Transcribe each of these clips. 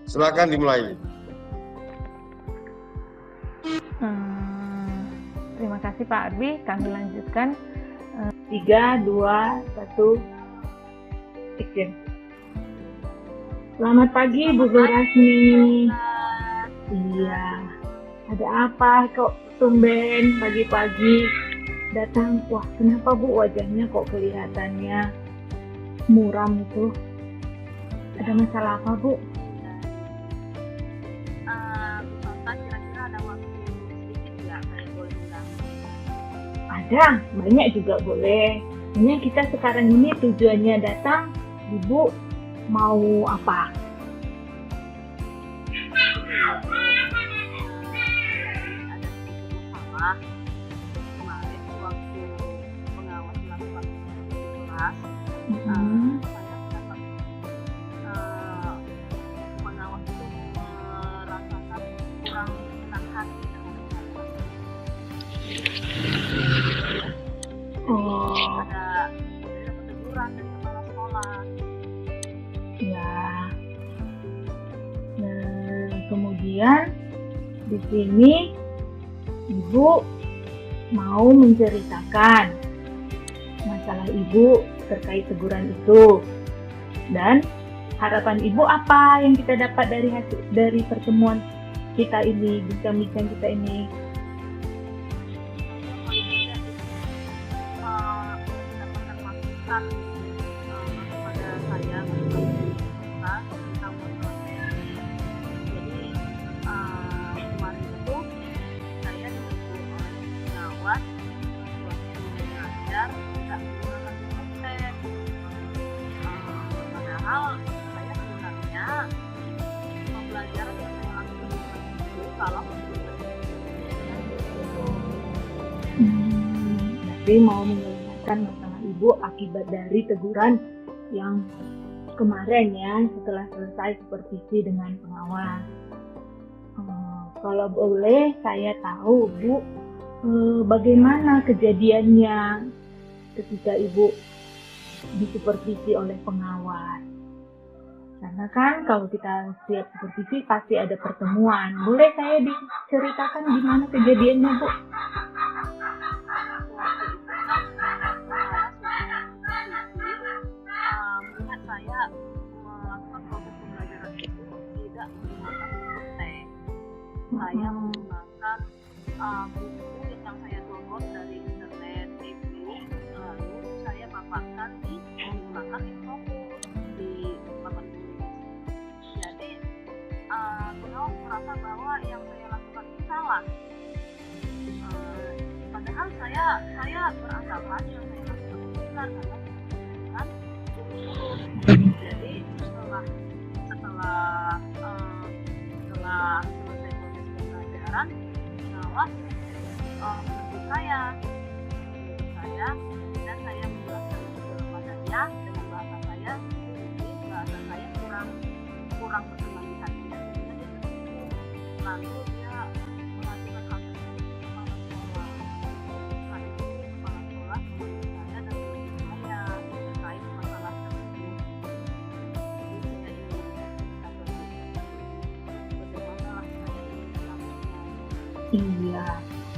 Silakan dimulai. Terima kasih Pak Arbi, kami lanjutkan. 3, 2, 1, action. Selamat pagi Bu Rasmi. Iya, ada apa kok tumben pagi-pagi datang? Wah, kenapa Bu wajahnya kok kelihatannya muram itu? Ada masalah apa Bu? Kira-kira ada waktu sedikit nggak saya boleh undang? Ada, banyak juga boleh. Hanya kita sekarang ini tujuannya datang, Ibu mau apa? Ada sedikit masalah kemarin waktu pengawas melakukan kelas. Saya mendapat pengawas itu merasakan kurang senang hati terhadap saya. Ada teguran dari kepala sekolah. Ya. Nah, kemudian di sini Ibu mau menceritakan masalah Ibu terkait teguran itu. Dan harapan Ibu apa yang kita dapat dari pertemuan kita ini, bincang-bincang kita ini? Mendapatkan masukan kepada saya tentang masalah. Jadi kemarin itu saya disuruh oleh pengawas waktu mengajar tidak menggunakan konten. Padahal saya sebenarnya pembelajaran yang saya lakukan itu kalau Berarti mau menyelesaikan masalah Ibu akibat dari teguran yang kemarin ya, setelah selesai supervisi dengan pengawas. Kalau boleh saya tahu Bu, bagaimana kejadiannya ketika Ibu disupervisi oleh pengawas? Karena kan kalau kita siap supervisi pasti ada pertemuan. Boleh saya diceritakan gimana kejadiannya Bu? melihat saya melakukan proses pembelajaran itu tidak menggunakan konten. Saya menggunakan buku yang saya download dari internet, ebook, lalu saya paparkan menggunakan infografis di papan tulis. Jadi pengawas merasa bahwa yang saya lakukan itu salah. Padahal saya beranggapan yang saya lakukan itu benar karena kan jadi setelah selesai proses pembelajaran, pengawas menegur saya dan saya menjelaskan kepadanya dengan bahasa saya, jadi bahasa saya kurang berkenan di hatinya. Lalu dia mengajukan hal tersebut ke kepala sekolah. Saat itu kepala sekolah memanggil saya dan menegur saya terkait masalah tersebut. Jadi saya ingin bagaimana saya melakukannya. Iya,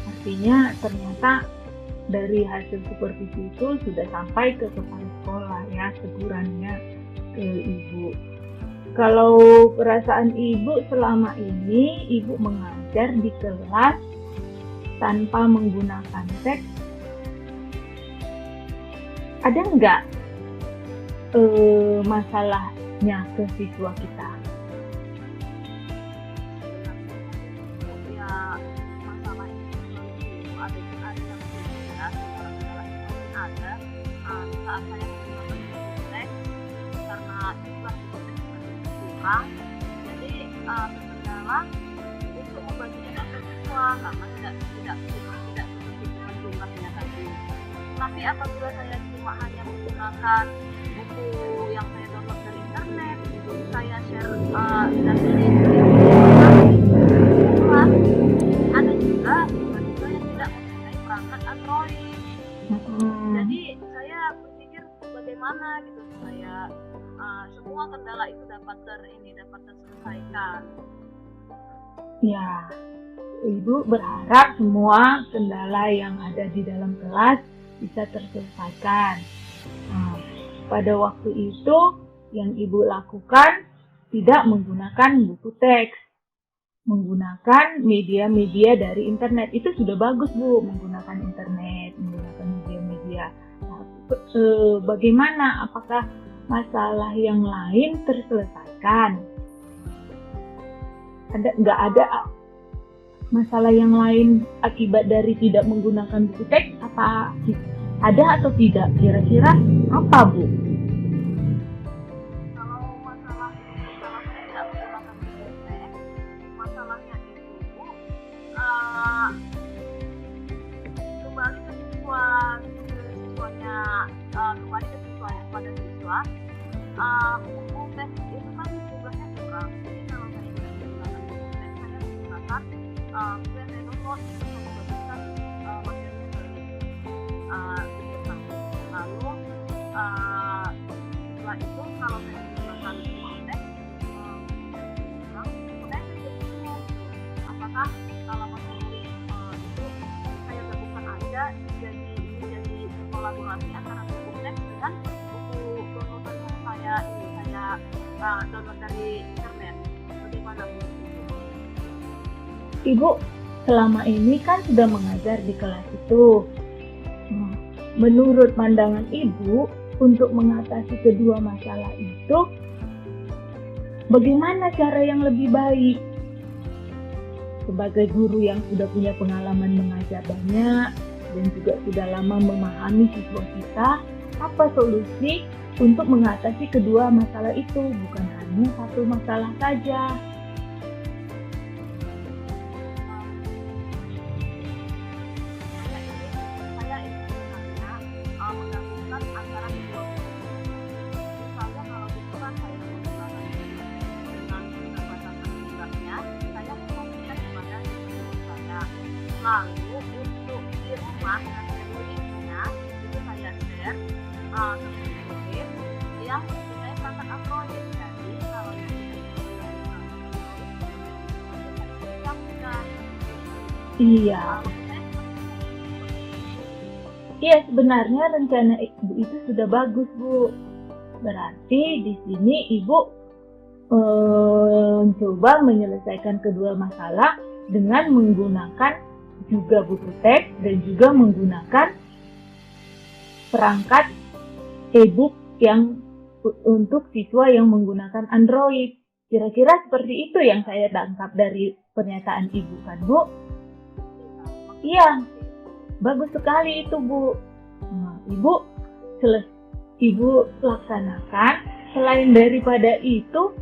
artinya ternyata dari hasil supervisi itu sudah sampai ke kepala sekolah ya, tegurannya ke Ibu. Kalau perasaan Ibu selama ini, Ibu mengajar di kelas tanpa menggunakan teks, ada nggak masalahnya ke siswa kita? Ya masalah itu ada yang berbeda, masalah itu ada saat saya menggunakan teks karena jumlah teks kurang, jadi terkendala untuk membaginya ke siswa karena tidak seperti jumlahnya tadi. Tapi apabila saya cuma hanya menggunakan buku yang saya download dari internet, itu saya share dan link ada juga mahasiswa yang tidak mempunyai perangkat Android. Jadi saya berpikir bagaimana gitu supaya semua kendala itu dapat terselesaikan. Ya, Ibu berharap semua kendala yang ada di dalam kelas bisa terselesaikan. Nah, pada waktu itu yang Ibu lakukan tidak menggunakan buku teks, menggunakan media-media dari internet. Itu sudah bagus, Bu, menggunakan internet, menggunakan media-media. Nah, bagaimana? Apakah masalah yang lain terselesaikan? Nggak ada masalah yang lain akibat dari tidak menggunakan buku teks? Apa ada atau tidak? Kira-kira apa, Bu? Kalau masalah tidak menggunakan buku teks, masalahnya itu kembali ke siswanya, kembali ke siswanya pada siswa. Buku teks itu kan jumlahnya kurang. Jadi kalau saya tidak menggunakan buku teks, saya menggunakan Note itu memberikan materinya lalu setelah itu kalau saya menggunakan buku teks apakah kalau materi itu saya gabungkan aja jadi kolaborasi antara buku teks dengan buku downloadan yang saya download dari internet. Bagaimana Bu? Ibu selama ini kan sudah mengajar di kelas itu. Menurut pandangan Ibu, untuk mengatasi kedua masalah itu, bagaimana cara yang lebih baik? Sebagai guru yang sudah punya pengalaman mengajar banyak dan juga sudah lama memahami siswa kita, apa solusi untuk mengatasi kedua masalah itu? Bukan hanya satu masalah saja. Lalu untuk di rumah muridnya itu saya share ke yang mempunyai perangkat Android. Jadi kalau yang tidak Iya. Iya, sebenarnya rencana Ibu itu sudah bagus, Bu. Berarti di sini Ibu coba menyelesaikan kedua masalah dengan menggunakan juga buku teks dan juga menggunakan perangkat e-book yang untuk siswa yang menggunakan Android. Kira-kira seperti itu yang saya tangkap dari pernyataan Ibu, kan, Bu? Iya, bagus sekali itu, Bu. Nah, Ibu laksanakan. Selain daripada itu,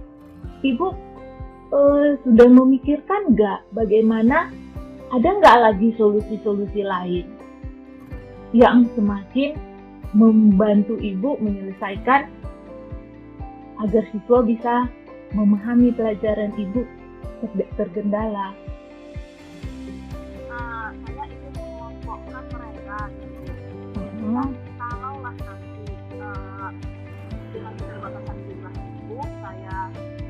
Ibu sudah memikirkan nggak bagaimana, ada nggak lagi solusi-solusi lain yang semakin membantu Ibu menyelesaikan agar siswa bisa memahami pelajaran Ibu tergendala? Saya ingin mengelompokkan mereka. Kalaulah nanti dengan keterbatasan jumlah itu, saya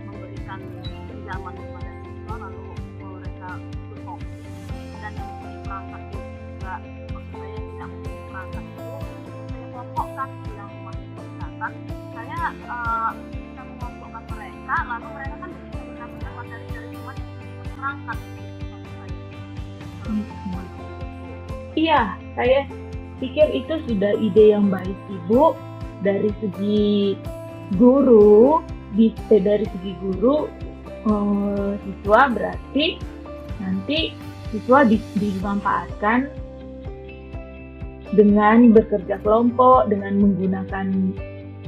memberikan pinjaman kepada siswa lalu mereka berkopi dan yang punya perangkat itu juga, maksud saya tidak punya perangkat itu, saya kelompokkan yang masih kesehatan. Saya bisa mengelompokkan mereka, lalu mereka kan bisa benar-benar materi dari semua yang punya perangkat. Iya, saya pikir itu sudah ide yang baik, Ibu. Dari segi guru, siswa berarti nanti siswa dimanfaatkan dengan bekerja kelompok, dengan menggunakan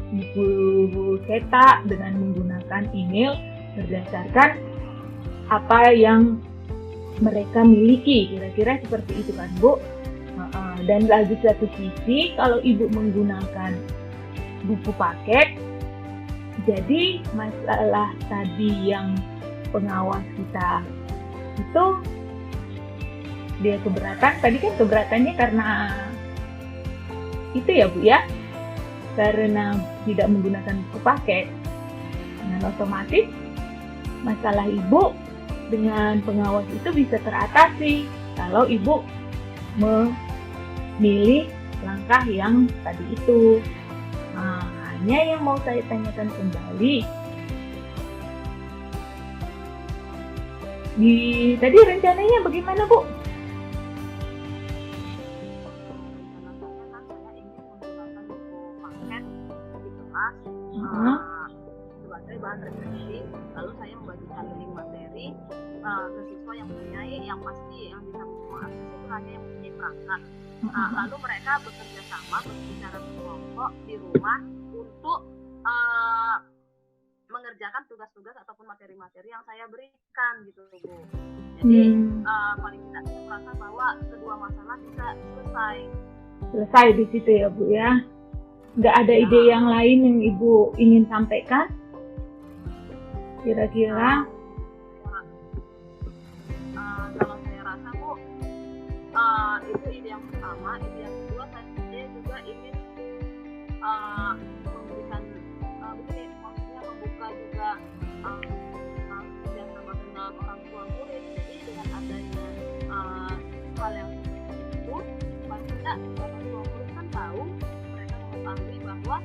buku cetak, dengan menggunakan email berdasarkan apa yang mereka miliki. Kira-kira seperti itu, kan, Bu? Dan lagi satu sisi, kalau Ibu menggunakan buku paket, jadi masalah tadi yang pengawas kita itu dia keberatan. Tadi kan keberatannya karena itu ya, Bu, ya? karena tidak menggunakan buku paket, dengan otomatis masalah ibu dengan pengawas itu bisa teratasi kalau ibu memilih langkah yang tadi itu. Nah, hanya yang mau saya tanyakan kembali, tadi rencananya bagaimana, Bu? Sebagai bahan refleksi, lalu saya membagikan link materi ke siswa yang mempunyai, yang pasti yang bisa mengakses itu hanya yang mempunyai perangkat. Lalu mereka bekerja sama, berbicara kelompok di rumah untuk mengerjakan tugas-tugas ataupun materi-materi yang saya berikan gitu, Bu. Jadi paling tidak saya merasa bahwa kedua masalah bisa selesai di situ ya, Bu ya. Nggak ada ide yang lain yang Ibu ingin sampaikan? Kira-kira? Kalau saya rasa, Bu, itu ide yang pertama. Ide yang kedua, saya juga ingin memberikan begini, maksudnya membuka juga kerjasama dengan orang tua murid. Jadi dengan adanya hal yang seperti itu, paling tidak orang tua murid kan tahu, mereka mengetahui bahwa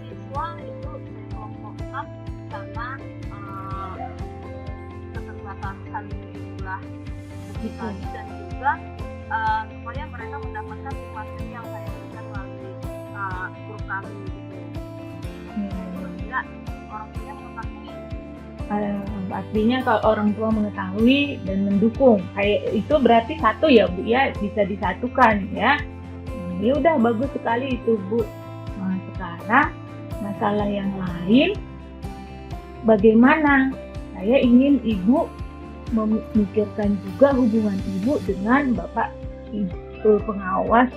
siswa itu dikelompokkan karena keterbatasan jumlah tadi, dan juga supaya mereka mendapatkan materi yang saya berikan melalui grup kami gitu. Tidak, orang tuanya mengetahui. Artinya kalau orang tua mengetahui dan mendukung, kayak itu berarti satu ya, Bu ya, bisa disatukan ya. Ya udah, bagus sekali itu, Bu. Nah, sekarang masalah yang lain, bagaimana? Saya ingin Ibu memikirkan juga hubungan Ibu dengan Bapak pengawas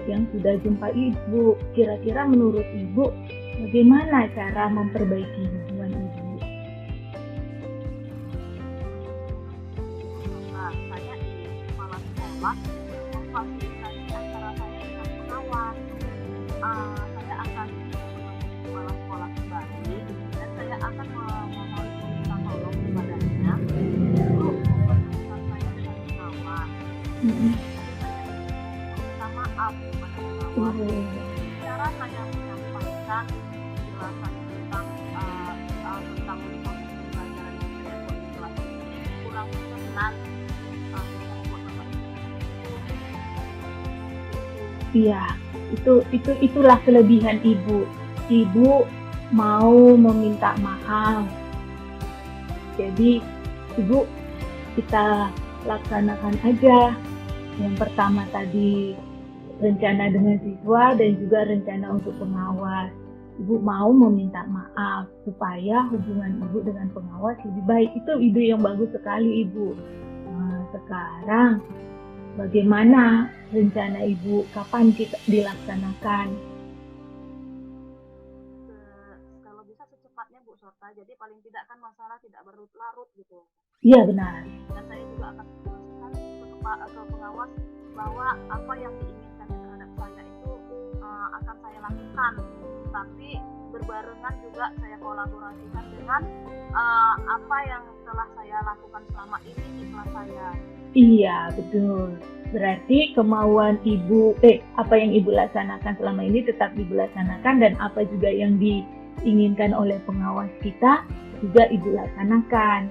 yang sudah jumpa Ibu. Kira-kira menurut Ibu, bagaimana cara memperbaiki hubungan Ibu? Nah, saya ingin kepala sekolah memfasilitasi antara saya dengan pengawas. Saya akan kepala sekolah kembali dan saya akan memohon minta tolong kepadanya untuk mempertemukan saya dengan pengawas. Minta maaf kepada pengawas. Cara saya menyampaikan penjelasan tentang proses pembelajaran yang saya buat di kelas ini kurang berkenan. Iya, itulah kelebihan Ibu. Ibu mau meminta maaf. Jadi Ibu, kita laksanakan aja. Yang pertama tadi rencana dengan siswa dan juga rencana untuk pengawas. Ibu mau meminta maaf supaya hubungan Ibu dengan pengawas lebih baik. Itu ide yang bagus sekali, Ibu. Nah, sekarang bagaimana rencana Ibu? Kapan kita dilaksanakan? Kalau bisa secepatnya, Bu Sorta. Jadi paling tidak kan masalah tidak berlarut gitu. Iya, benar. Dan saya juga akan menjelaskan ke pengawas bahwa apa yang diinginkan terhadap saya itu akan saya lakukan. Tapi berbarengan juga saya kolaborasikan dengan apa yang telah saya lakukan selama ini di kelas saya. Iya, betul. Berarti kemauan Ibu, apa yang Ibu laksanakan selama ini tetap Ibu laksanakan, dan apa juga yang diinginkan oleh pengawas kita juga Ibu laksanakan.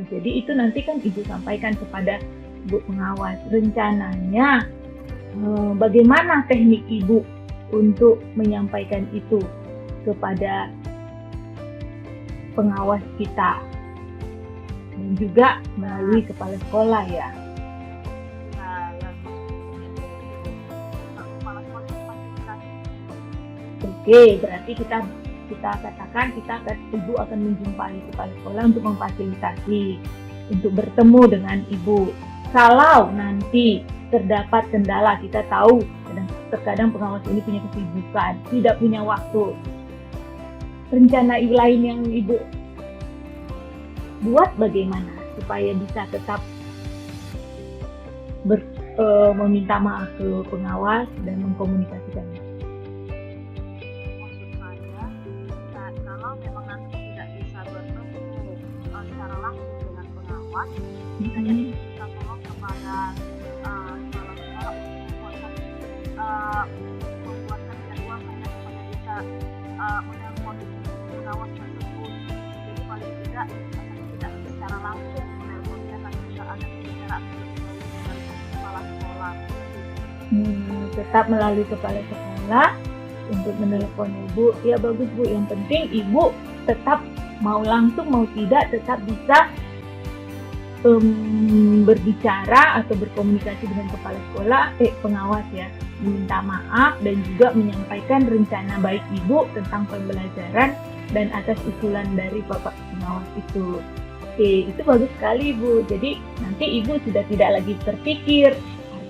Jadi itu nanti kan Ibu sampaikan kepada Ibu pengawas. Rencananya bagaimana teknik Ibu untuk menyampaikan itu kepada pengawas kita, dan juga melalui kepala sekolah ya. Oke, berarti kita katakan Ibu akan menjumpai kepala sekolah untuk memfasilitasi, untuk bertemu dengan Ibu. Kalau nanti terdapat kendala, kita tahu terkadang pengawas ini punya kesibukan, tidak punya waktu. Rencana lain yang Ibu buat bagaimana supaya bisa tetap meminta maaf ke pengawas dan mengkomunikasikannya? pengawas, misalnya kita tolong kepada sekolah-sekolah membuatkan jadwal supaya bisa menelpon pengawas tersebut. Jadi paling tidak secara langsung menelponnya, tapi juga ada pembicaraan dengan kepala sekolah. Tetap melalui kepala sekolah untuk menelepon ibu. Ya bagus Bu, yang penting ibu tetap mau langsung mau tidak tetap bisa berbicara atau berkomunikasi dengan kepala sekolah, pengawas ya, meminta maaf dan juga menyampaikan rencana baik ibu tentang pembelajaran dan atas usulan dari bapak pengawas itu. Itu bagus sekali Bu. Jadi nanti ibu sudah tidak lagi terpikir.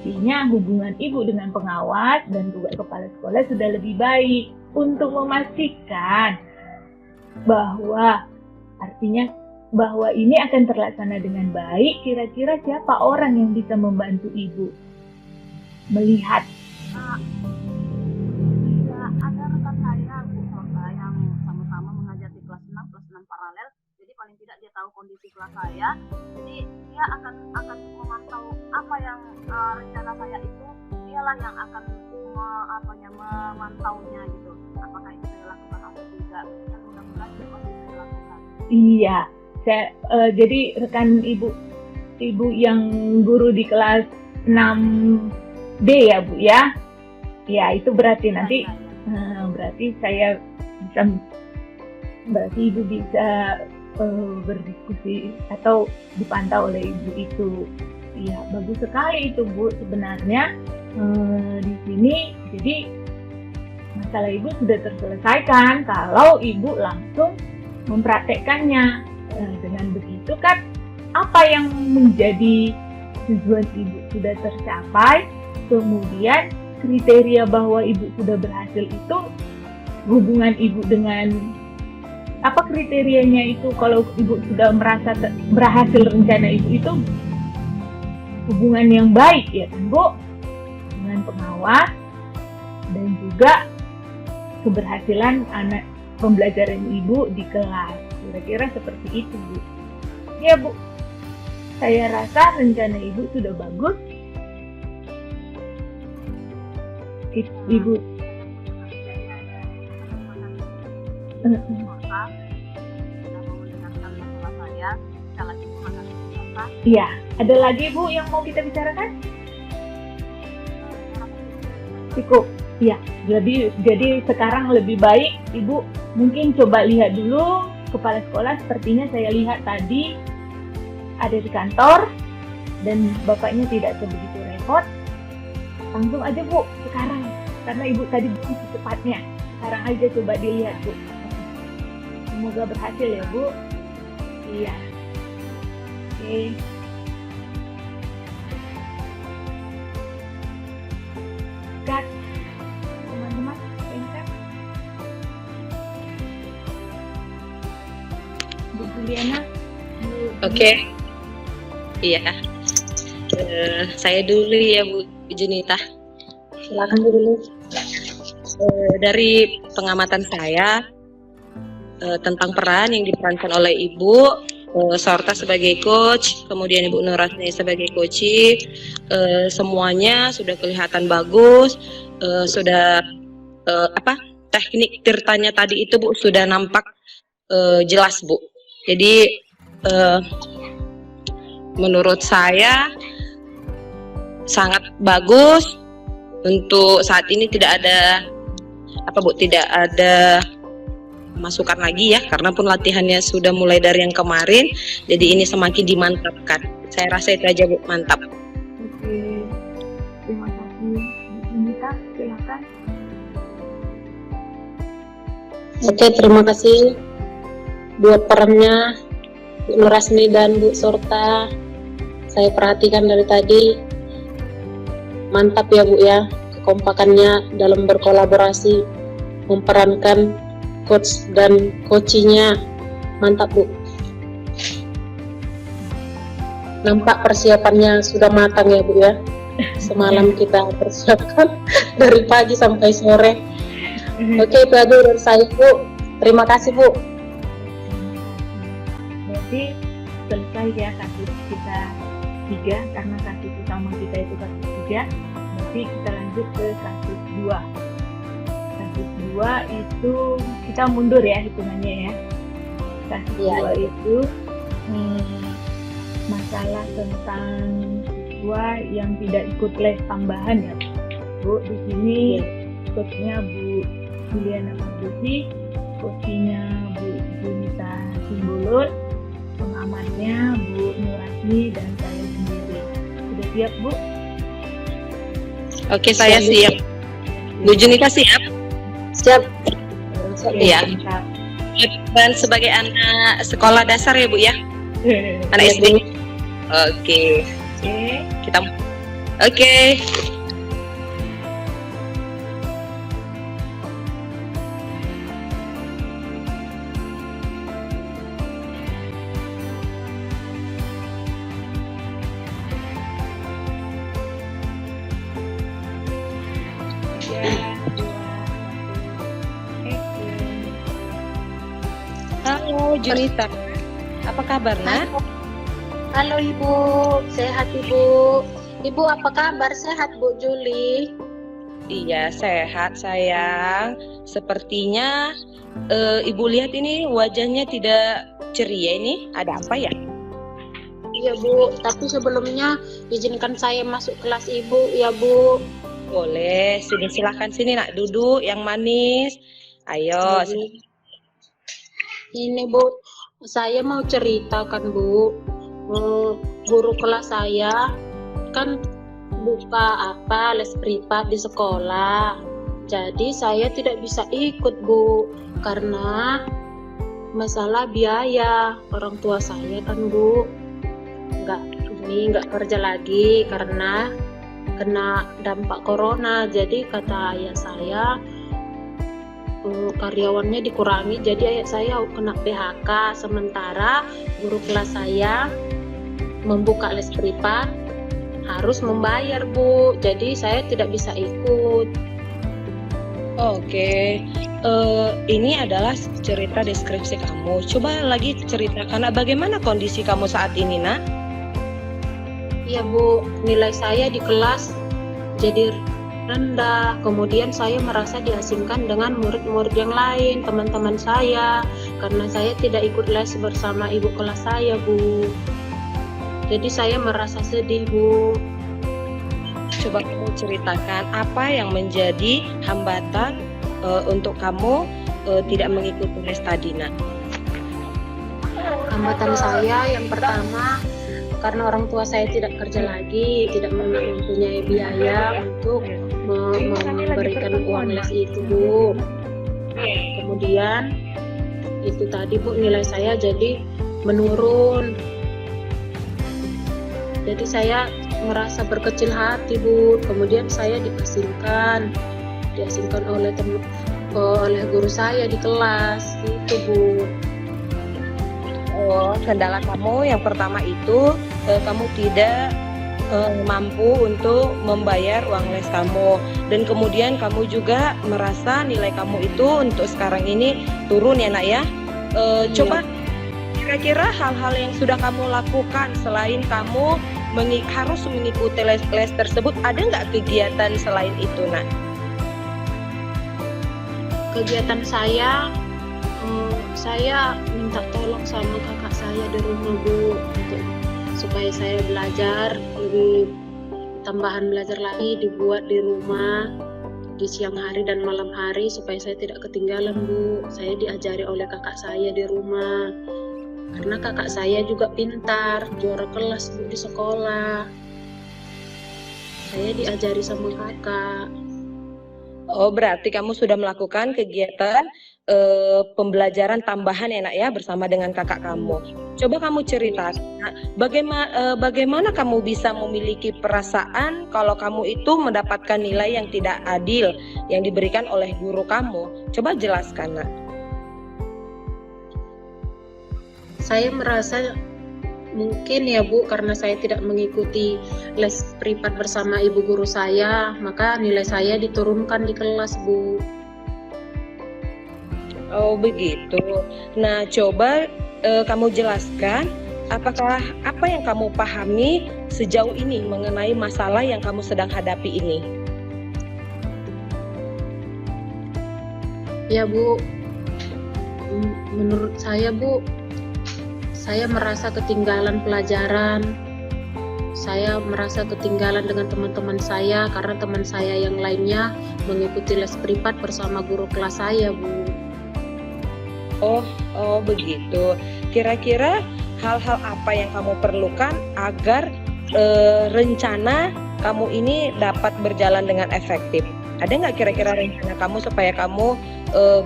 Artinya hubungan ibu dengan pengawas dan juga kepala sekolah sudah lebih baik untuk memastikan bahwa ini akan terlaksana dengan baik. Kira-kira siapa orang yang bisa membantu ibu melihat? Ya, ada rekan saya Bu Sorta yang sama-sama mengajar di kelas 6 paralel. Jadi paling tidak dia tahu kondisi kelas saya. Jadi dia akan memantau apa yang rencana saya itu, dialah yang akan memantaunya gitu. Apakah itu saya lakukan atau tidak? Dan mudah-mudahan itu pasti saya lakukan. Iya, jadi rekan ibu yang guru di kelas 6D ya Bu ya. Ya itu berarti nanti berarti ibu bisa berdiskusi atau dipantau oleh ibu itu. Ya bagus sekali itu Bu. Sebenarnya di sini jadi masalah ibu sudah terselesaikan kalau ibu langsung mempraktekkannya. Dengan begitu kan apa yang menjadi tujuan ibu sudah tercapai, kemudian kriteria bahwa ibu sudah berhasil itu, hubungan ibu dengan apa kriterianya itu, kalau ibu sudah merasa berhasil rencana ibu itu hubungan yang baik ya kan Bu, dengan pengawas dan juga keberhasilan anak pembelajaran ibu di kelas. Kira-kira seperti itu Bu. Ya Bu, saya rasa rencana ibu sudah bagus. Ibu iya, ada lagi Bu yang mau kita bicarakan? Cukup. Ya, jadi sekarang lebih baik ibu mungkin coba lihat dulu kepala sekolah. Sepertinya saya lihat tadi ada di kantor dan bapaknya tidak sebegitu repot. Langsung aja Bu sekarang, karena ibu tadi butuh secepatnya. Sekarang aja coba dilihat Bu. Semoga berhasil ya Bu. Iya. Oke. Cut. Teman-teman, singkat. Bu Juliana. Oke. Iya. Saya dulu ya Bu Junita. Silakan dulu. Dari pengamatan saya tentang peran yang diperankan oleh Ibu Sorta sebagai coach, kemudian Ibu Nurasni sebagai coachee, semuanya sudah kelihatan bagus, sudah teknik tirtanya tadi itu Bu sudah nampak jelas Bu. Jadi menurut saya sangat bagus. Untuk saat ini tidak ada masukan lagi ya, karena pun latihannya sudah mulai dari yang kemarin, jadi ini semakin dimantapkan. Saya rasa itu aja Bu, mantap. Oke, terima kasih Bu Nita, silakan. Oke, terima kasih buat perannya Bu Nurasni dan Bu Sorta. Saya perhatikan dari tadi, mantap ya Bu ya, kekompakannya dalam berkolaborasi, memperankan coach dan coachingnya, mantap Bu. Nampak persiapannya sudah matang ya Bu ya. Semalam kita persiapkan dari pagi sampai sore. Oke, itu aja dari saya Bu. Terima kasih Bu. Berarti selesai ya kasus 3 karena kasus utama kita itu kasus 3. Berarti kita lanjut ke kasus 2. Kasus 2 itu kita mundur ya hitungannya ya. Kasus 2 itu masalah tentang siswa yang tidak ikut les tambahan ya Bu. Di sini coachnya Bu Juliana Mardusi, coachnya Bu Junita Simbolon, pengamatnya Bu Nurasni dan saya sendiri. Sudah siap Bu? Oke, saya siap. Bu Junita siap? Siap. Iya. mantap. Dan sebagai anak sekolah dasar ya Bu ya? Anak SD. Oke. Oke. Kita Oke. Halo Junita. Apa kabar, Nak? Halo Ibu, sehat Ibu. Ibu apa kabar? Sehat Bu Juli? Iya, sehat sayang. Sepertinya Ibu lihat ini wajahnya tidak ceria ini. Ada apa ya? Iya Bu, tapi sebelumnya izinkan saya masuk kelas Ibu ya Bu. Boleh, sini silahkan sini Nak, duduk yang manis. Ayo. Ini Bu, saya mau ceritakan Bu. Guru kelas saya kan buka les privat di sekolah. Jadi saya tidak bisa ikut Bu karena masalah biaya. Orang tua saya kan Bu nggak kerja lagi karena kena dampak corona. Jadi kata ayah saya karyawannya dikurangi, jadi ayah saya kena PHK. Sementara guru kelas saya membuka les privat harus membayar Bu, jadi saya tidak bisa ikut. Oke. Ini adalah cerita deskripsi kamu. Coba lagi ceritakan bagaimana kondisi kamu saat ini, Nak? Iya Bu, nilai saya di kelas jadi rendah. Kemudian saya merasa diasingkan dengan murid-murid yang lain, teman-teman saya, karena saya tidak ikut les bersama ibu kelas saya Bu. Jadi saya merasa sedih Bu. Coba kamu ceritakan apa yang menjadi hambatan untuk kamu tidak mengikuti les tadi, Nak? Hambatan saya yang pertama karena orang tua saya tidak kerja lagi, tidak mempunyai biaya untuk memberikan uang les itu Bu. Kemudian itu tadi Bu, nilai saya jadi menurun. Jadi saya merasa berkecil hati Bu. Kemudian saya diasingkan oleh guru saya di kelas itu Bu. Oh, kendala kamu yang pertama itu kamu tidak mampu untuk membayar uang les kamu, dan kemudian kamu juga merasa nilai kamu itu untuk sekarang ini turun ya Nak ya. Coba kira-kira hal-hal yang sudah kamu lakukan selain kamu harus mengikuti les tersebut, ada nggak kegiatan selain itu Nak? Kegiatan saya minta tolong sama kakak saya di rumah Bu, supaya saya belajar lebih, tambahan belajar lagi dibuat di rumah di siang hari dan malam hari supaya saya tidak ketinggalan Bu. Saya diajari oleh kakak saya di rumah karena kakak saya juga pintar, juara kelas Bu di sekolah. Saya diajari sama kakak. Oh, berarti kamu sudah melakukan kegiatan pembelajaran tambahan ya Nak ya bersama dengan kakak kamu. Coba kamu ceritakan bagaimana kamu bisa memiliki perasaan kalau kamu itu mendapatkan nilai yang tidak adil yang diberikan oleh guru kamu. Coba jelaskan Nak. Saya merasa mungkin ya Bu, karena saya tidak mengikuti les privat bersama ibu guru saya, maka nilai saya diturunkan di kelas Bu. Oh begitu. Nah coba kamu jelaskan apakah apa yang kamu pahami sejauh ini mengenai masalah yang kamu sedang hadapi ini? Ya Bu, menurut saya Bu, saya merasa ketinggalan pelajaran. Saya merasa ketinggalan dengan teman-teman saya karena teman saya yang lainnya mengikuti les privat bersama guru kelas saya, Bu. Oh begitu. Kira-kira hal-hal apa yang kamu perlukan agar rencana kamu ini dapat berjalan dengan efektif? Ada nggak kira-kira rencana kamu supaya kamu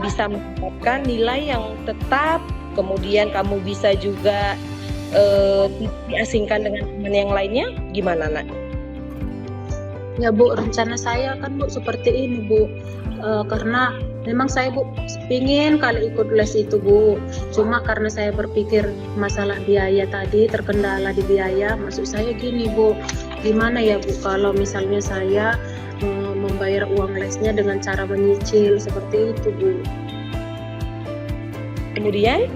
bisa mendapatkan nilai yang tetap, kemudian kamu bisa juga diasingkan dengan teman yang lainnya? Gimana, Nak? Ya Bu, rencana saya kan Bu seperti ini Bu, karena memang saya Bu pingin kali ikut les itu Bu, cuma karena saya berpikir masalah biaya tadi, terkendala di biaya. Maksud saya gini Bu, gimana ya Bu kalau misalnya saya membayar uang lesnya dengan cara menyicil seperti itu Bu. Kemudian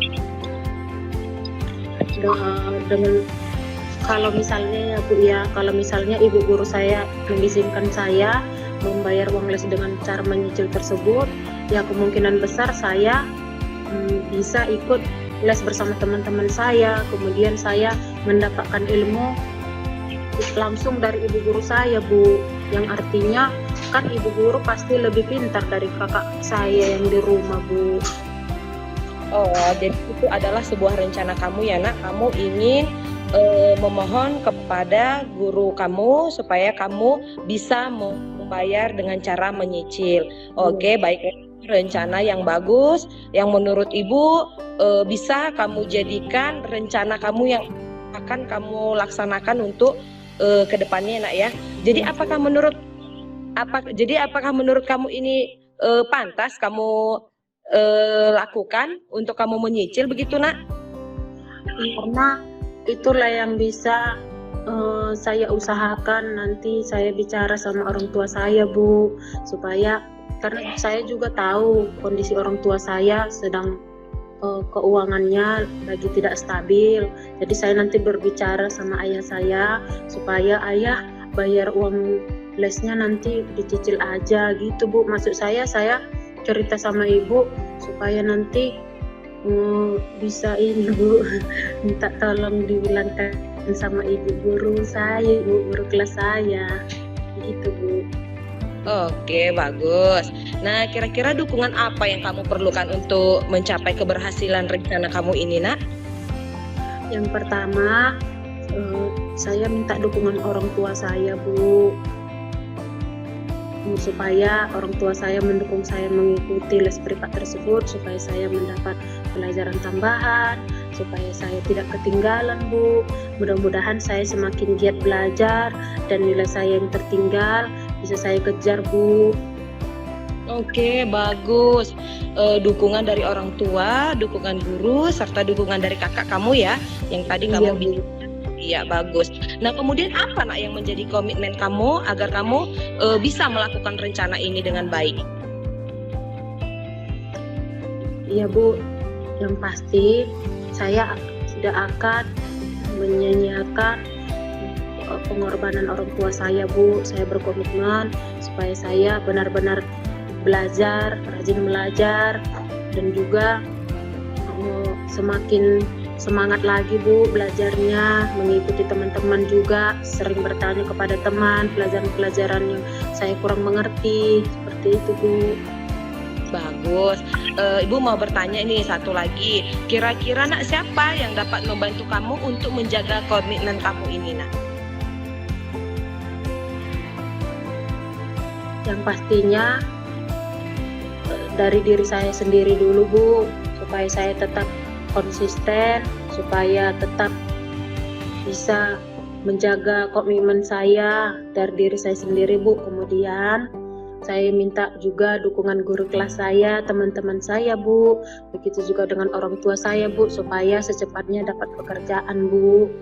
dengan kalau misalnya ya Bu ya, kalau misalnya ibu guru saya mengizinkan saya membayar uang les dengan cara menyicil tersebut, ya kemungkinan besar saya bisa ikut les bersama teman-teman saya, kemudian saya mendapatkan ilmu langsung dari ibu guru saya Bu, yang artinya kan ibu guru pasti lebih pintar dari kakak saya yang di rumah Bu. Oh, jadi itu adalah sebuah rencana kamu ya, Nak. Kamu ingin memohon kepada guru kamu supaya kamu bisa membayar dengan cara menyicil. Oke, baik. Rencana yang bagus, yang menurut Ibu bisa kamu jadikan rencana kamu yang akan kamu laksanakan untuk kedepannya, Nak ya. Jadi apakah menurut kamu ini pantas kamu lakukan untuk kamu menyicil begitu, Nak? Karena itulah yang bisa saya usahakan. Nanti saya bicara sama orang tua saya Bu, supaya karena saya juga tahu kondisi orang tua saya sedang keuangannya lagi tidak stabil. Jadi saya nanti berbicara sama ayah saya supaya ayah bayar uang lesnya nanti dicicil aja gitu Bu. Maksud saya cerita sama ibu supaya nanti bisa ini Bu, minta tolong dibilangkan sama ibu guru saya, ibu guru kelas saya gitu Bu. Oke, bagus. Nah, kira-kira dukungan apa yang kamu perlukan untuk mencapai keberhasilan rencana kamu ini, Nak? Yang pertama, saya minta dukungan orang tua saya Bu, supaya orang tua saya mendukung saya mengikuti les privat tersebut, supaya saya mendapat pelajaran tambahan, supaya saya tidak ketinggalan Bu. Mudah-mudahan saya semakin giat belajar dan nilai saya yang tertinggal bisa saya kejar Bu. Oke, bagus. Dukungan dari orang tua, dukungan guru, serta dukungan dari kakak kamu ya, yang tadi kamu bilang. Iya, bagus. Nah, kemudian apa Nak yang menjadi komitmen kamu agar kamu bisa melakukan rencana ini dengan baik? Iya Bu, yang pasti saya tidak akan menyanyiakan pengorbanan orang tua saya Bu. Saya berkomitmen supaya saya benar-benar belajar, rajin belajar, dan juga semakin semangat lagi Bu belajarnya, mengikuti teman-teman juga, sering bertanya kepada teman pelajaran-pelajaran yang saya kurang mengerti, seperti itu Bu. Bagus. Ibu mau bertanya ini satu lagi, kira-kira Nak siapa yang dapat membantu kamu untuk menjaga komitmen kamu ini, Nak? Yang pastinya dari diri saya sendiri dulu Bu, supaya saya tetap konsisten, supaya tetap bisa menjaga komitmen saya dari diri saya sendiri Bu. Kemudian saya minta juga dukungan guru kelas saya, teman-teman saya Bu, begitu juga dengan orang tua saya Bu, supaya secepatnya dapat pekerjaan Bu.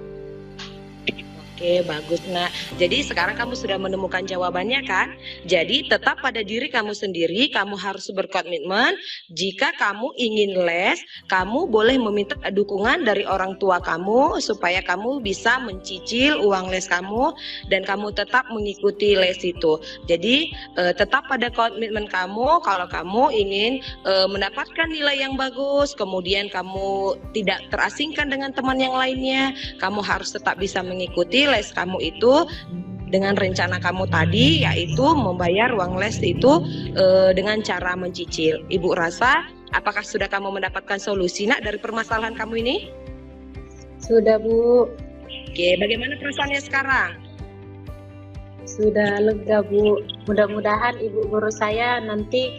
Oke, bagus. Nah, jadi sekarang kamu sudah menemukan jawabannya kan? Jadi tetap pada diri kamu sendiri, kamu harus berkomitmen. Jika kamu ingin les, kamu boleh meminta dukungan dari orang tua kamu supaya kamu bisa mencicil uang les kamu dan kamu tetap mengikuti les itu. Jadi tetap pada komitmen kamu kalau kamu ingin mendapatkan nilai yang bagus, kemudian kamu tidak terasingkan dengan teman yang lainnya, kamu harus tetap bisa mengikuti les kamu itu dengan rencana kamu tadi, yaitu membayar uang les itu dengan cara mencicil. Ibu rasa apakah sudah kamu mendapatkan solusi nak dari permasalahan kamu ini? Sudah Bu, Oke, bagaimana perasaannya sekarang? sudah lega Bu. Mudah-mudahan ibu guru saya nanti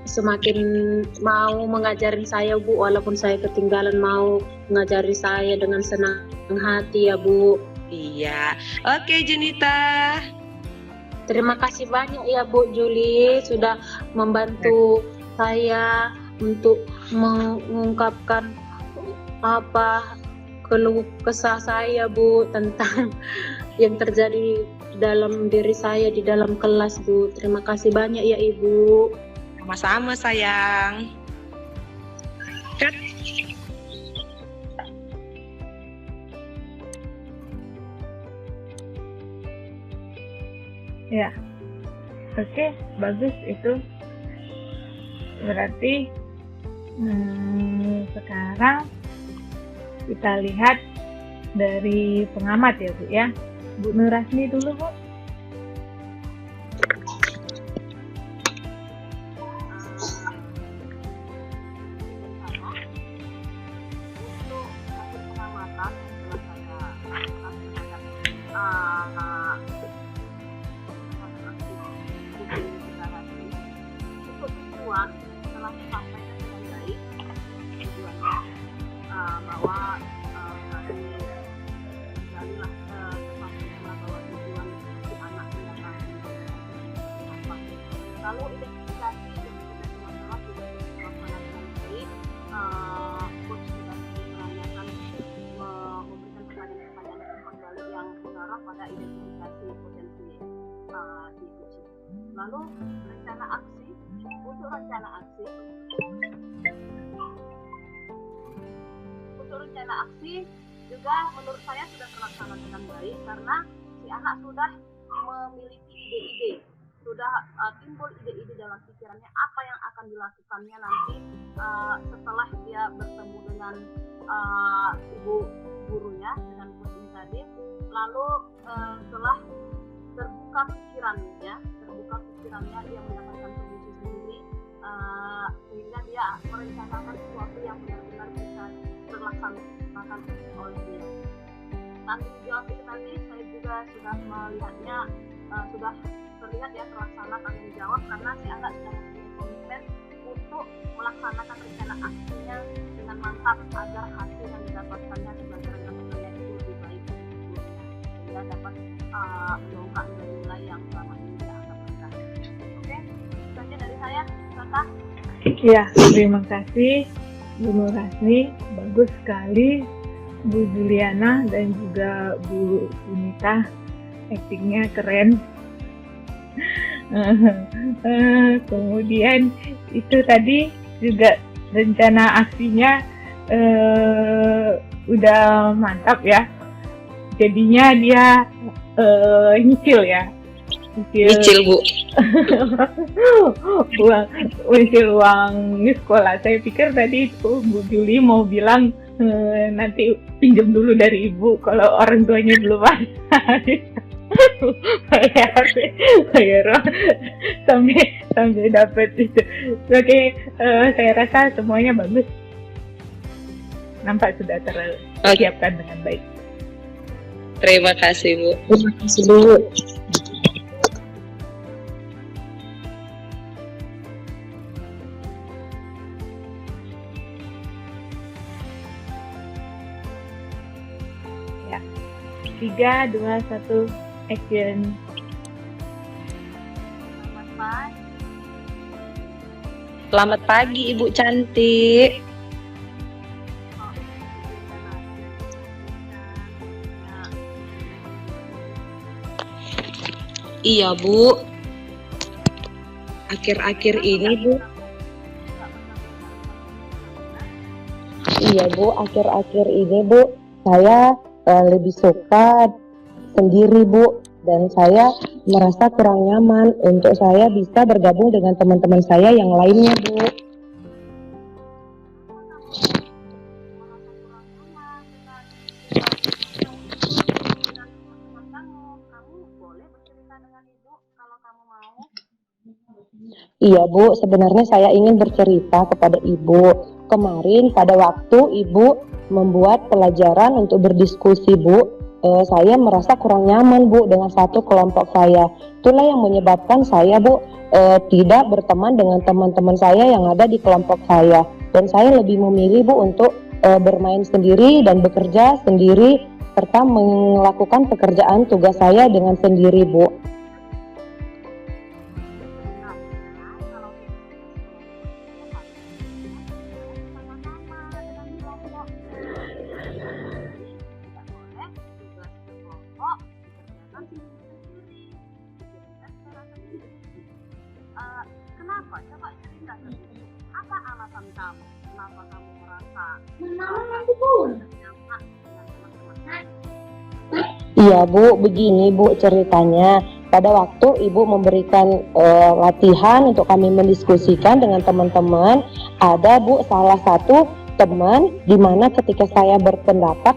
semakin mau mengajarin saya Bu, walaupun saya ketinggalan mau mengajari saya dengan senang hati ya Bu. Iya, oke Junita. Terima kasih banyak ya Bu Juli sudah membantu saya untuk mengungkapkan apa keluh kesah saya Bu tentang yang terjadi dalam diri saya di dalam kelas Bu. Terima kasih banyak ya Ibu. Sama-sama sayang. Cut. Ya, oke, bagus itu. Berarti sekarang kita lihat dari pengamat ya Bu ya. Bu Nurasni dulu Bu. Untuk hasil pengamatan setelah saya untuk tujuan telah disampaikan dengan baik tujuannya bahwa dari jadilah terpastilah bahwa tujuan si anak mendapat apa. Lalu identifikasi dan juga teman-teman sudah dilaksanakan dengan baik. Coach sudah menanyakan memberikan pertanyaan-pertanyaan kembali yang mengarah pada identifikasi potensi di coaching. Lalu rencana aksi, untuk rencana aksi juga menurut saya sudah terlaksana dengan baik karena si anak sudah memiliki ide-ide, sudah timbul ide-ide dalam pikirannya apa yang akan dilakukannya nanti setelah dia bertemu dengan ibu gurunya, dengan coaching tadi. Lalu setelah terbuka pikirannya dia mendapatkan solusi sendiri sehingga dia merencanakan sesuatu yang benar-benar bisa terlaksanakan oleh dia. Tanggung jawab itu tadi saya juga sudah melihatnya sudah terlihat ya terlaksana tanggung jawab karena si anak sudah mempunyai komitmen untuk melaksanakan rencana aksinya dengan mantap agar hasil yang didapatkannya sebagai rencana itu lebih baik sehingga dapat mendongkrak nilai yang selama ini dia anggap rendah. Oke, itu saja dari saya, Kakak. Ya, terima kasih Bu Nurasni, bagus sekali Bu Juliana dan juga Bu Sunita, aktingnya keren. Kemudian itu tadi juga rencana aksinya udah mantap ya, jadinya dia nyicil ya, Nyicil Bu. uang sekolah. Saya pikir tadi itu Bu Juli mau bilang nanti pinjam dulu dari ibu kalau orang tuanya belum ada. bayar sampai dapat itu. Oke, saya rasa semuanya bagus. Nampak sudah tersiapkan dengan baik. Terima kasih Bu. Terima kasih Bu. Ya. 3, 2, 1, action. Selamat pagi Ibu cantik. Iya Bu, akhir-akhir ini Bu. Iya Bu, akhir-akhir ini Bu, saya lebih suka sendiri Bu, dan saya merasa kurang nyaman untuk saya bisa bergabung dengan teman-teman saya yang lainnya Bu. Kamu boleh bercerita dengan ibu kalau kamu mau. Iya Bu, sebenarnya saya ingin bercerita kepada Ibu. Kemarin pada waktu Ibu membuat pelajaran untuk berdiskusi Bu, saya merasa kurang nyaman Bu dengan satu kelompok saya. Itulah yang menyebabkan saya Bu tidak berteman dengan teman-teman saya yang ada di kelompok saya. Dan saya lebih memilih Bu untuk bermain sendiri dan bekerja sendiri serta melakukan pekerjaan tugas saya dengan sendiri Bu. Kenapa? Coba cerita sedikit. Apa alasan kamu? Kenapa kamu merasa nyaman dengan teman-teman kamu? Iya Bu, begini Bu ceritanya. Pada waktu Ibu memberikan latihan untuk kami mendiskusikan dengan teman-teman, ada Bu salah satu teman di mana ketika saya berpendapat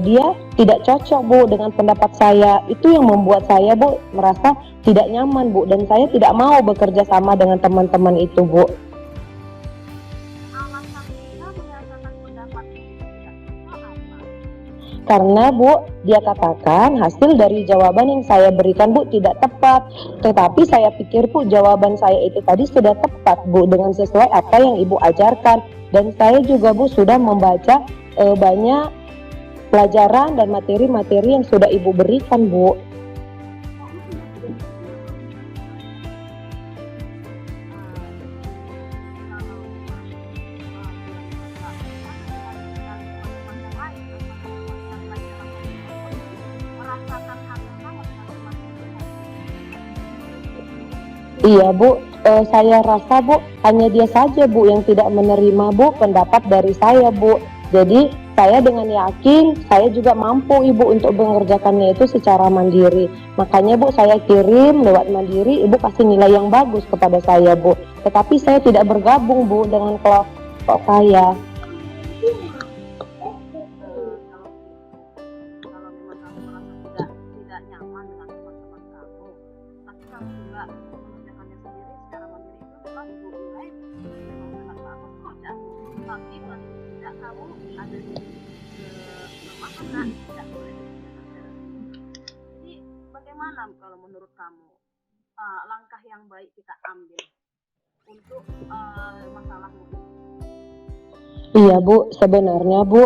dia tidak cocok Bu dengan pendapat saya. Itu yang membuat saya Bu merasa tidak nyaman Bu, dan saya tidak mau bekerja sama dengan teman-teman itu Bu. Alasan dia menyatakan pendapat itu tidak cocok apa? Karena Bu, dia katakan hasil dari jawaban yang saya berikan Bu tidak tepat. Tetapi saya pikir Bu, jawaban saya itu tadi sudah tepat Bu, dengan sesuai apa yang Ibu ajarkan. Dan saya juga Bu sudah membaca banyak pelajaran dan materi-materi yang sudah Ibu berikan Bu. Iya Bu, saya rasa Bu hanya dia saja Bu yang tidak menerima Bu pendapat dari saya Bu. Jadi saya dengan yakin saya juga mampu Ibu untuk mengerjakannya itu secara mandiri. Makanya Bu saya kirim lewat mandiri, Ibu kasih nilai yang bagus kepada saya Bu. Tetapi saya tidak bergabung Bu dengan kelompok saya. Kalau memang kamu merasa tidak nyaman dengan teman-teman kamu, tapi kamu juga mengerjakannya sendiri secara mandiri, itu memang ibu nilai memang sangat bagus kok ya. Tapi paling tidak kamu ada di kelemahan nak, tidak boleh dikerjakan secara sendiri. Jadi bagaimana kalau menurut kamu langkah yang baik kita ambil untuk masalahmu ini? Iya Bu, sebenarnya Bu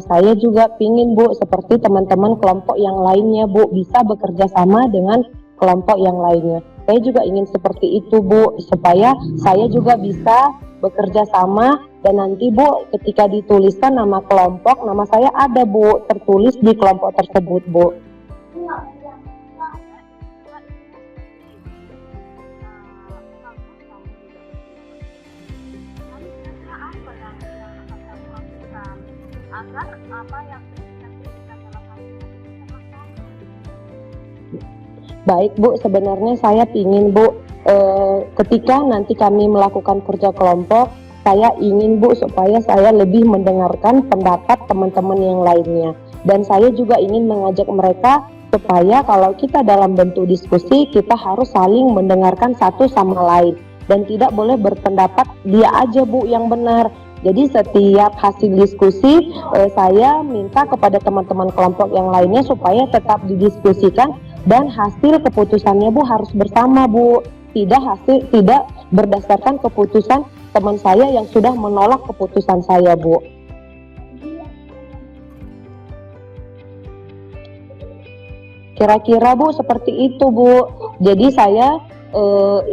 saya juga pingin Bu seperti teman-teman kelompok yang lainnya Bu, bisa bekerja sama dengan kelompok yang lainnya. Saya juga ingin seperti itu Bu, supaya saya juga bisa bekerja sama, dan nanti Bu ketika dituliskan nama kelompok, nama saya ada Bu tertulis di kelompok tersebut Bu. Agar apa yang diinginkan dalam hal ini Baik Bu, sebenarnya saya ingin Bu ketika nanti kami melakukan kerja kelompok, saya ingin Bu supaya saya lebih mendengarkan pendapat teman-teman yang lainnya. Dan saya juga ingin mengajak mereka supaya kalau kita dalam bentuk diskusi, kita harus saling mendengarkan satu sama lain. Dan tidak boleh berpendapat dia aja Bu yang benar. Jadi setiap hasil diskusi saya minta kepada teman-teman kelompok yang lainnya supaya tetap didiskusikan, dan hasil keputusannya Bu harus bersama Bu. Tidak berdasarkan keputusan teman saya yang sudah menolak keputusan saya Bu. Kira-kira Bu seperti itu Bu. Jadi saya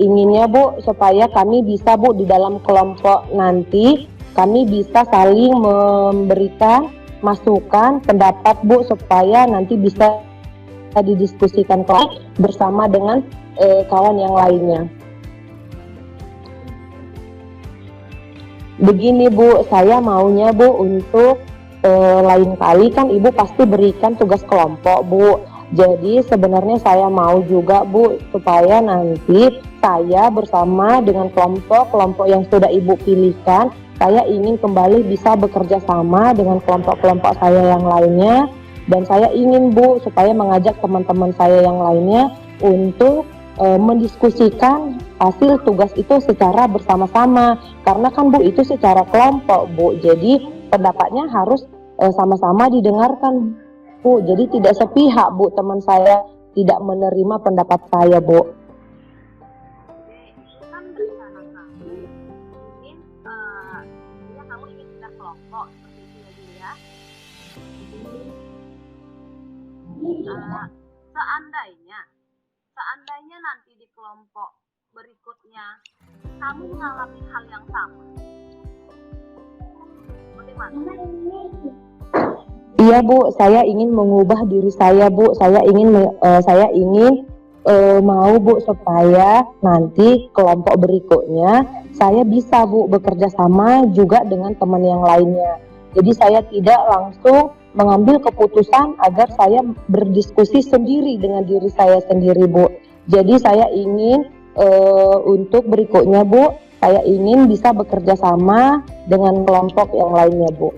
inginnya Bu supaya kami bisa Bu di dalam kelompok nanti kami bisa saling memberikan masukan pendapat Bu supaya nanti bisa didiskusikan kelas bersama dengan kawan yang lainnya. Begini Bu, saya maunya Bu untuk lain kali kan Ibu pasti berikan tugas kelompok Bu. Jadi sebenarnya saya mau juga Bu supaya nanti saya bersama dengan kelompok yang sudah Ibu pilihkan, saya ingin kembali bisa bekerja sama dengan kelompok-kelompok saya yang lainnya, dan saya ingin Bu supaya mengajak teman-teman saya yang lainnya untuk mendiskusikan hasil tugas itu secara bersama-sama, karena kan Bu itu secara kelompok Bu, jadi pendapatnya harus sama-sama didengarkan Bu, jadi tidak sepihak Bu teman saya tidak menerima pendapat saya Bu. Kan rencana kamu mungkin ya kamu ingin pindah kelompok seperti itu ya Jul ya. Seandainya nanti di kelompok berikutnya kamu mengalami hal yang sama, bagaimana? Iya Bu, saya ingin mengubah diri saya Bu, saya ingin mau Bu supaya nanti kelompok berikutnya saya bisa Bu bekerja sama juga dengan teman yang lainnya. Jadi saya tidak langsung mengambil keputusan agar saya berdiskusi sendiri dengan diri saya sendiri Bu. Jadi saya ingin untuk berikutnya Bu, saya ingin bisa bekerja sama dengan kelompok yang lainnya Bu.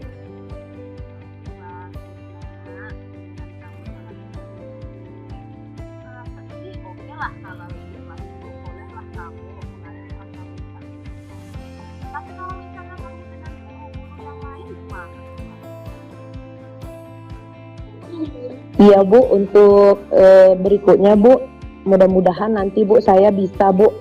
Iya Bu, untuk berikutnya Bu, mudah-mudahan nanti Bu saya bisa Bu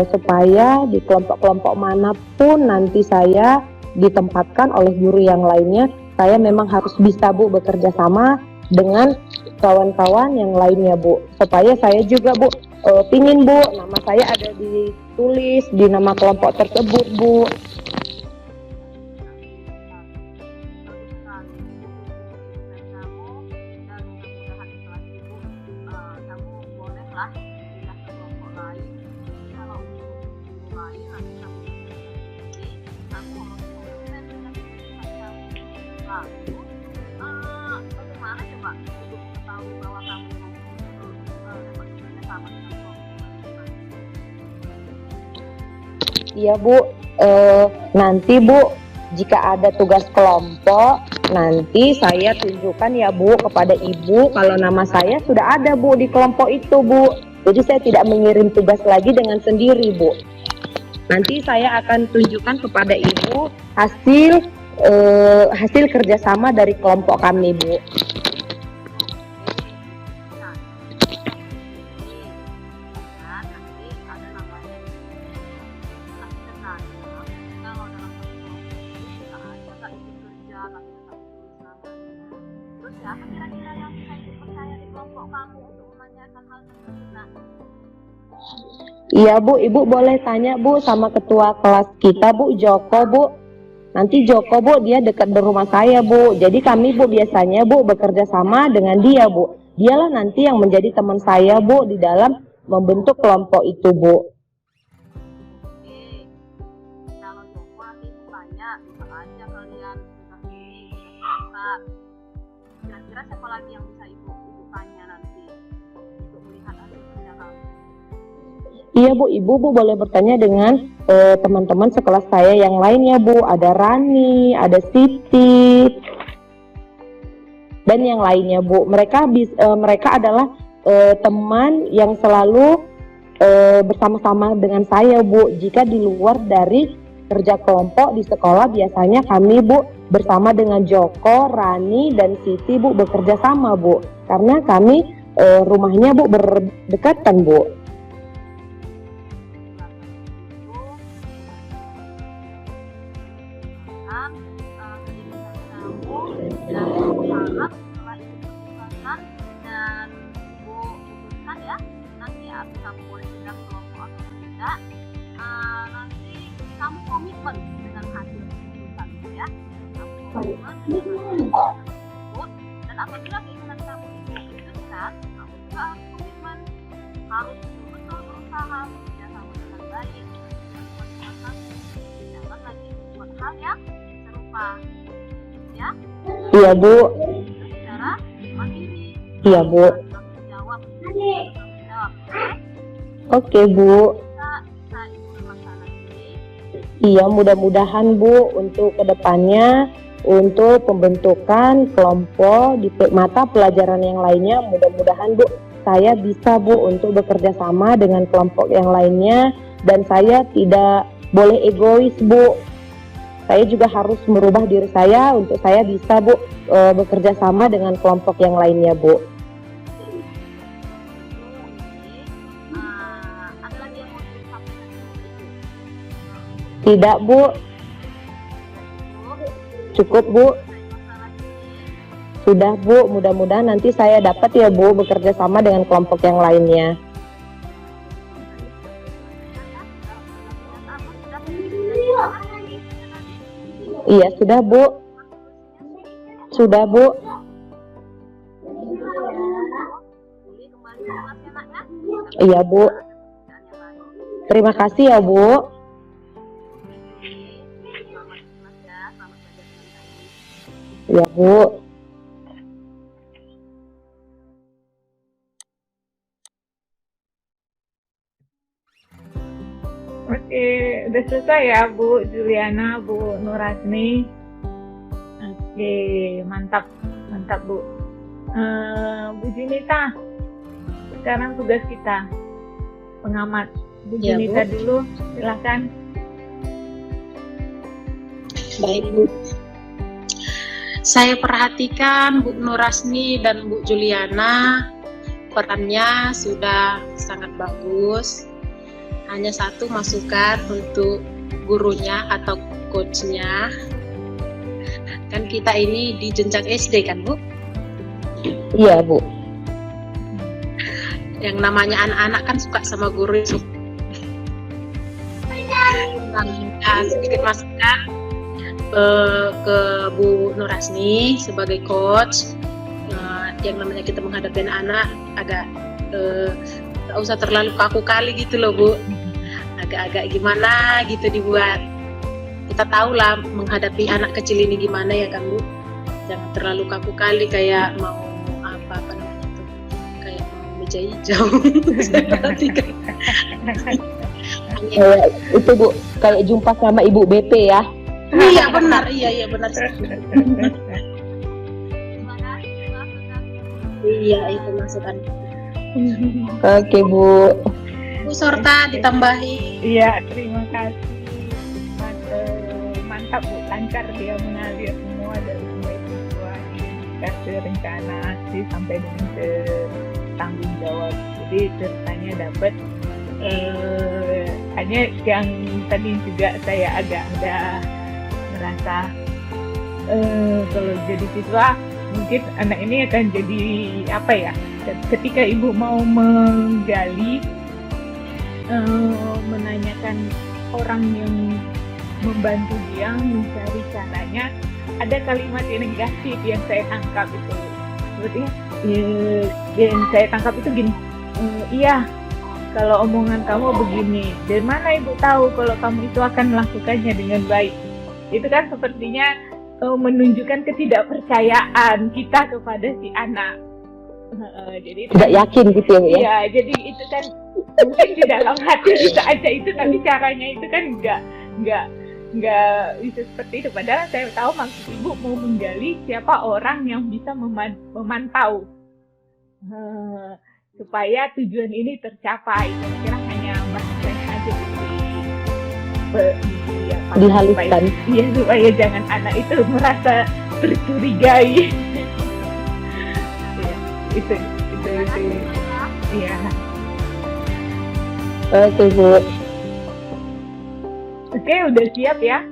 supaya di kelompok-kelompok manapun nanti saya ditempatkan oleh guru yang lainnya, saya memang harus bisa Bu bekerja sama dengan kawan-kawan yang lainnya Bu, supaya saya juga Bu pingin Bu nama saya ada ditulis di nama kelompok tersebut Bu. Bagaimana coba untuk mengetahui bahwa kamu dapat bekerja sama dengan kelompok? Iya Bu, nanti Bu jika ada tugas kelompok nanti saya tunjukkan ya Bu kepada Ibu kalau nama saya sudah ada Bu di kelompok itu Bu. Jadi saya tidak mengirim tugas lagi dengan sendiri Bu. Nanti saya akan tunjukkan kepada Ibu hasil kerjasama dari kelompok kami Bu. Siapa kira-kira yang bisa dipercaya di kelompok kamu untuk menanyakan hal tersebut? Nah, iya Bu, Ibu boleh tanya Bu sama ketua kelas kita Bu, Joko Bu. Nanti Joko Bu dia dekat di rumah saya Bu. Jadi kami Bu biasanya Bu bekerja sama dengan dia Bu. Dialah nanti yang menjadi teman saya Bu di dalam membentuk kelompok itu Bu. kalau Joko nanti tanya, bisa aja kalian kasih. Kira-kira siapa lagi yang bisa ibu tanya nanti untuk melihat hasil kerja kamu? Iya Bu, Ibu boleh bertanya dengan teman-teman sekelas saya yang lainnya Bu. Ada Rani, ada Siti, dan yang lainnya Bu. Mereka adalah teman yang selalu bersama-sama dengan saya Bu. Jika di luar dari kerja kelompok di sekolah biasanya kami Bu bersama dengan Joko, Rani, dan Siti Bu bekerja sama Bu. Karena kami rumahnya Bu berdekatan Bu. Kamu boleh pindah kelompok atau tidak, nanti kamu komitmen dengan hasil keputusan ya. Kamu komitmen dengan hasil tersebut, dan apabila keinginan kamu itu diwujudkan, kamu juga harus komitmen, harus betul-betul berusaha bekerja sama dengan baik dan kualitas, jangan lagi membuat hal yang serupa, ya, Iya Bu. secara mandiri. Iya Bu. Tanggung jawab, tanggung jawab, Oke Bu. bisa ibu masalah ini. Iya, mudah-mudahan Bu untuk kedepannya untuk pembentukan kelompok di mata pelajaran yang lainnya, mudah-mudahan Bu saya bisa Bu untuk bekerja sama dengan kelompok yang lainnya, dan saya tidak boleh egois Bu. Saya juga harus merubah diri saya untuk saya bisa Bu bekerja sama dengan kelompok yang lainnya Bu. Ada lagi yang mau disampaikan itu? Tidak Bu, cukup Bu. Masalah ini Sudah Bu, mudah-mudahan nanti saya dapat ya Bu bekerja sama dengan kelompok yang lainnya. Iya, sudah Bu. Sudah Bu. Iya Bu. Terima kasih ya Bu. Iya Bu. Oke, udah selesai ya Bu Juliana, Bu Nurasni. Oke, mantap, mantap Bu. Bu Junita, sekarang tugas kita pengamat. Bu Ya, Junita Bu. dulu, silakan. Baik Bu. Saya perhatikan Bu Nurasni dan Bu Juliana, perannya sudah sangat bagus. Hanya satu masukan untuk gurunya atau coachnya. Kan kita ini di jenjang SD kan Bu? Iya Bu. Yang namanya anak-anak kan suka sama guru. Sedikit masukan ke Bu Nurasni sebagai coach. Yang namanya kita menghadapi anak agak gak usah terlalu kaku kali gitu loh Bu, agak-agak gimana gitu dibuat. Kita tahu lah menghadapi anak kecil ini gimana ya kan Bu, jangan terlalu kaku kali kayak mau apa namanya itu, kayak mau meja hijau. Saya perhatikan. Itu Bu, kayak jumpa sama Ibu BP ya. Iya benar, iya benar. Iya itu masukan. Oke Bu. Bu Sorta ditambahi. Iya, terima kasih. Mantap Bu, lancar dia mengalir semua dari mulai visualisasi, kasih rencana aksi sampai dengan ke tanggung jawab. Jadi ceritanya dapat. Hanya yang tadi juga saya agak merasa kalau jadi siswa mungkin anak ini akan jadi apa ya, ketika ibu mau menggali menanyakan orang yang membantu dia mencari caranya, ada kalimat yang negatif yang saya tangkap itu seperti yang saya tangkap itu gini, iya kalau omongan kamu begini, dari mana ibu tahu kalau kamu itu akan melakukannya dengan baik? Itu kan sepertinya menunjukkan ketidakpercayaan kita kepada si anak. Jadi Tidak yakin gitu ya Bu ya. iya, jadi itu kan mungkin di dalam hati bisa aja itu, tapi caranya itu kan nggak bisa seperti itu. Padahal saya tahu maksud ibu mau menggali siapa orang yang bisa memantau supaya tujuan ini tercapai. Kira-kira hanya bahasanya aja Dihaluskan. Iya, supaya jangan anak itu merasa tercurigai. Ya, itu. Iya. Oke Bu. Oke, udah siap ya?